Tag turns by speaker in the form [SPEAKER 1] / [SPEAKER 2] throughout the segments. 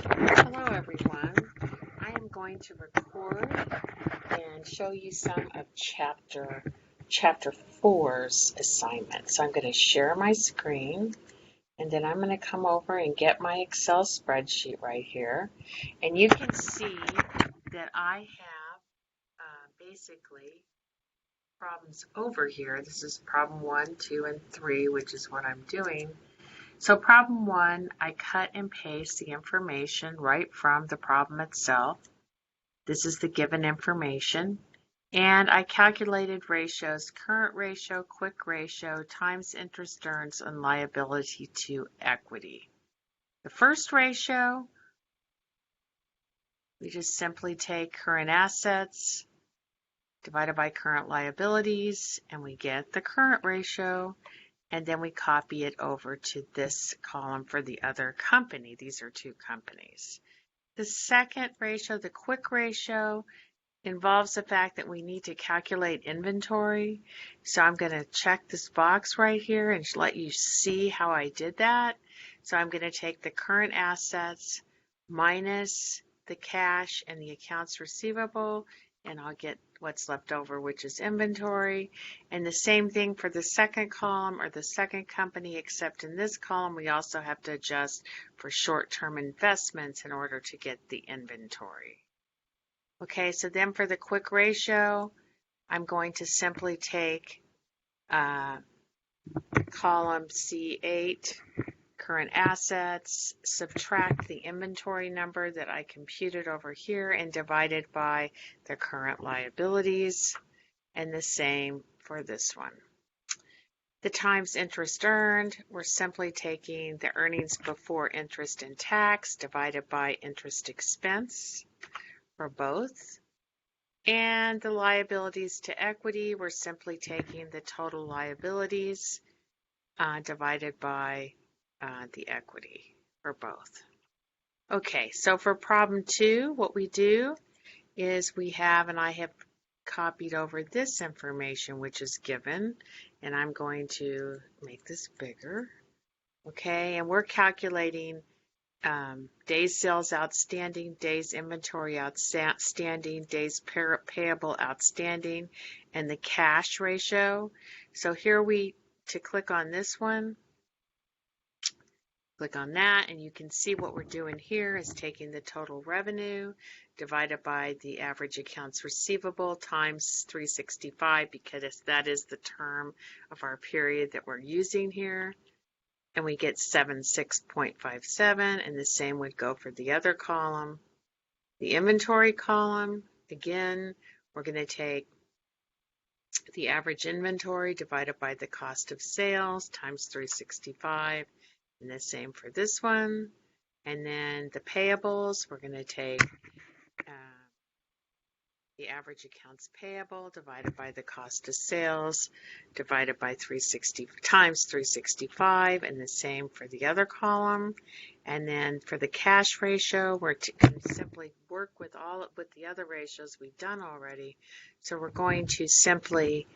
[SPEAKER 1] Hello everyone. I am going to record and show you some of chapter 4's assignment. So I'm going to share my screen and then I'm going to come over and get my Excel spreadsheet right here. And you can see that I have basically problems over here. This is problem 1, 2, and 3, which is what I'm doing. So problem 1, I cut and paste the information right from the problem itself. This is the given information. And I calculated ratios, current ratio, quick ratio, times interest earned, and liability to equity. The first ratio, we just simply take current assets divided by current liabilities, and we get the current ratio, and then we copy it over to this column for the other company. These are two companies. The second ratio, the quick ratio, involves the fact that we need to calculate inventory. So I'm going to check this box right here and let you see how I did that. So I'm going to take the current assets minus the cash and the accounts receivable, and I'll get what's left over, which is inventory. And the same thing for the second column or the second company, except in this column we also have to adjust for short-term investments in order to get the inventory. Okay, so then for the quick ratio, I'm going to simply take column C8, current assets, subtract the inventory number that I computed over here and divide it by the current liabilities, and the same for this one. The times interest earned, we're simply taking the earnings before interest and tax divided by interest expense for both. And the liabilities to equity, we're simply taking the total liabilities divided by the equity for both. Okay, so for problem 2, what we do is we have, and I have copied over this information which is given, and I'm going to make this bigger. Okay, and we're calculating days sales outstanding, days inventory outstanding, days payable outstanding, and the cash ratio. So here to click on this one, click on that, and you can see what we're doing here is taking the total revenue divided by the average accounts receivable times 365, because that is the term of our period that we're using here. And we get 76.57, and the same would go for the other column. The inventory column, again, we're going to take the average inventory divided by the cost of sales times 365, and the same for this one. And then the payables, we're going to take the average accounts payable divided by the cost of sales divided by 360 times 365, and the same for the other column. And then for the cash ratio, we're going to simply work with the other ratios we've done already. So we're going to simply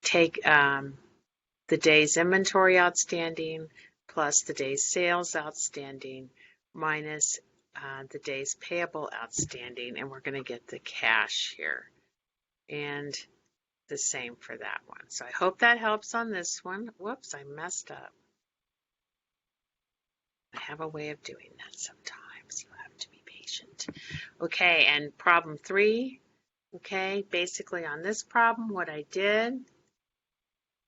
[SPEAKER 1] take the days inventory outstanding plus the days sales outstanding minus the days payable outstanding, and we're going to get the cash here, and the same for that one. So I hope that helps on this one. Whoops, I messed up. I have a way of doing that sometimes. You have to be patient. Okay, and problem 3. Okay, basically on this problem, what I did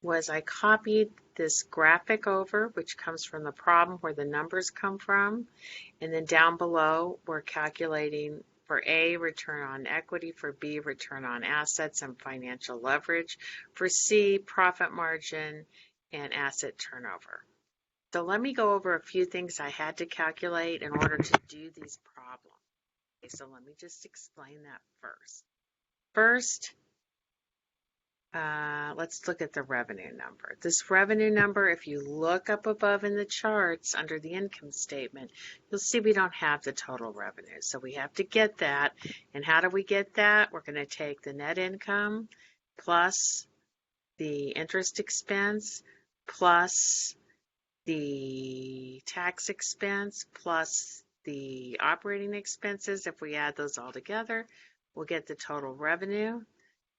[SPEAKER 1] was I copied this graphic over, which comes from the problem where the numbers come from, and then down below we're calculating for A, return on equity, for B, return on assets and financial leverage, for C, profit margin and asset turnover. So let me go over a few things I had to calculate in order to do these problems. Okay, so let me just explain that first. First, let's look at the revenue number. This revenue number, if you look up above in the charts under the income statement, you'll see we don't have the total revenue. So we have to get that. And how do we get that? We're going to take the net income plus the interest expense plus the tax expense plus the operating expenses. If we add those all together, we'll get the total revenue.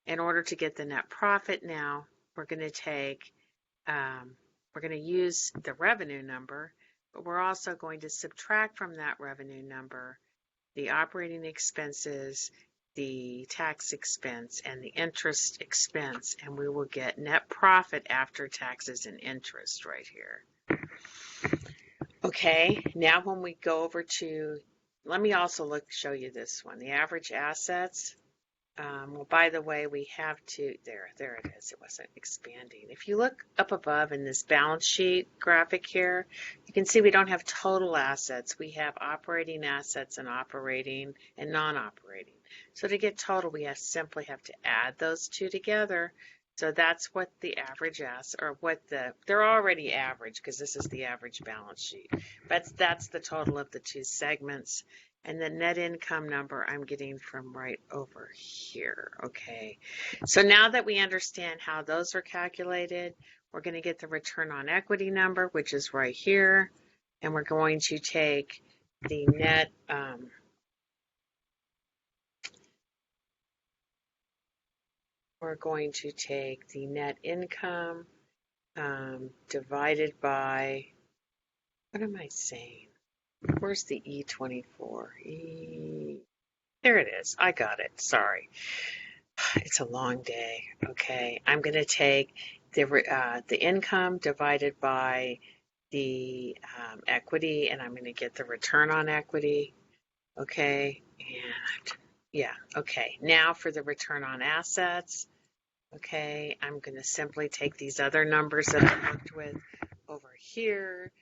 [SPEAKER 1] In order to get the net profit now, we're going to use the revenue number, but we're also going to subtract from that revenue number the operating expenses, the tax expense, and the interest expense, and we will get net profit after taxes and interest right here. Okay, now when we go over to, let me also show you this one, the average assets. Well, by the way, we have to, there it is. It wasn't expanding. If you look up above in this balance sheet graphic here, you can see we don't have total assets. We have operating assets and operating and non-operating. So to get total, we simply have to add those two together. So that's what the average asset, or they're already average because this is the average balance sheet. But that's the total of the two segments. And the net income number I'm getting from right over here, okay? So now that we understand how those are calculated, we're going to get the return on equity number, which is right here, and we're going to take the net, income divided by, what am I saying? Where's the E24? There it is. I got it. Sorry. It's a long day. Okay. I'm going to take the income divided by the equity, and I'm going to get the return on equity. Okay. And yeah. Okay. Now for the return on assets. Okay. I'm going to simply take these other numbers that I worked with over here.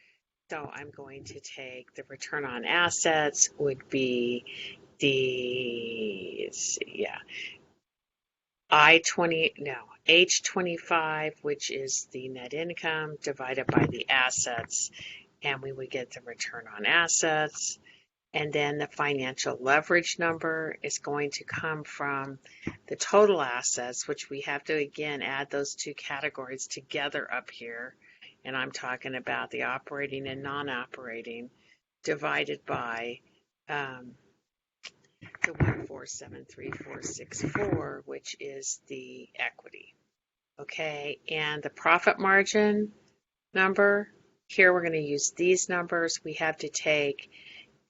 [SPEAKER 1] So I'm going to take the return on assets would be the, H25, which is the net income divided by the assets, and we would get the return on assets. And then the financial leverage number is going to come from the total assets, which we have to, again, add those two categories together up here. And I'm talking about the operating and non-operating, divided by the 1473464, which is the equity. Okay, and the profit margin number, here we're going to use these numbers. We have to take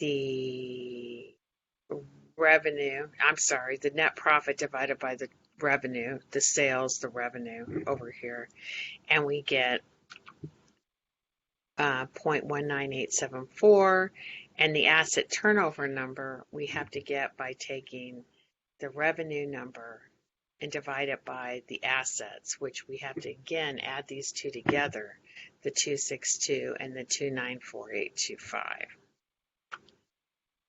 [SPEAKER 1] the revenue, the net profit divided by the revenue, the sales, the revenue over here, and we get 0.19874, and the asset turnover number we have to get by taking the revenue number and divide it by the assets, which we have to again add these two together, the 262 and the 294,825.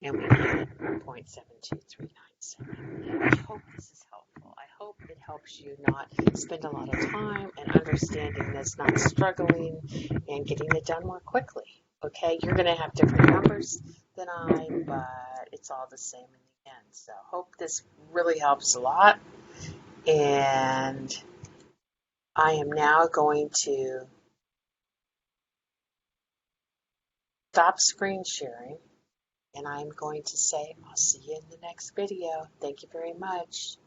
[SPEAKER 1] And we get 0.72397. I hope this is helpful. I hope it helps you not spend a lot of time and understanding this, not struggling, and getting it done more quickly. Okay, you're going to have different numbers than I, but it's all the same in the end. So hope this really helps a lot. And I am now going to stop screen sharing, and I'm going to say I'll see you in the next video. Thank you very much.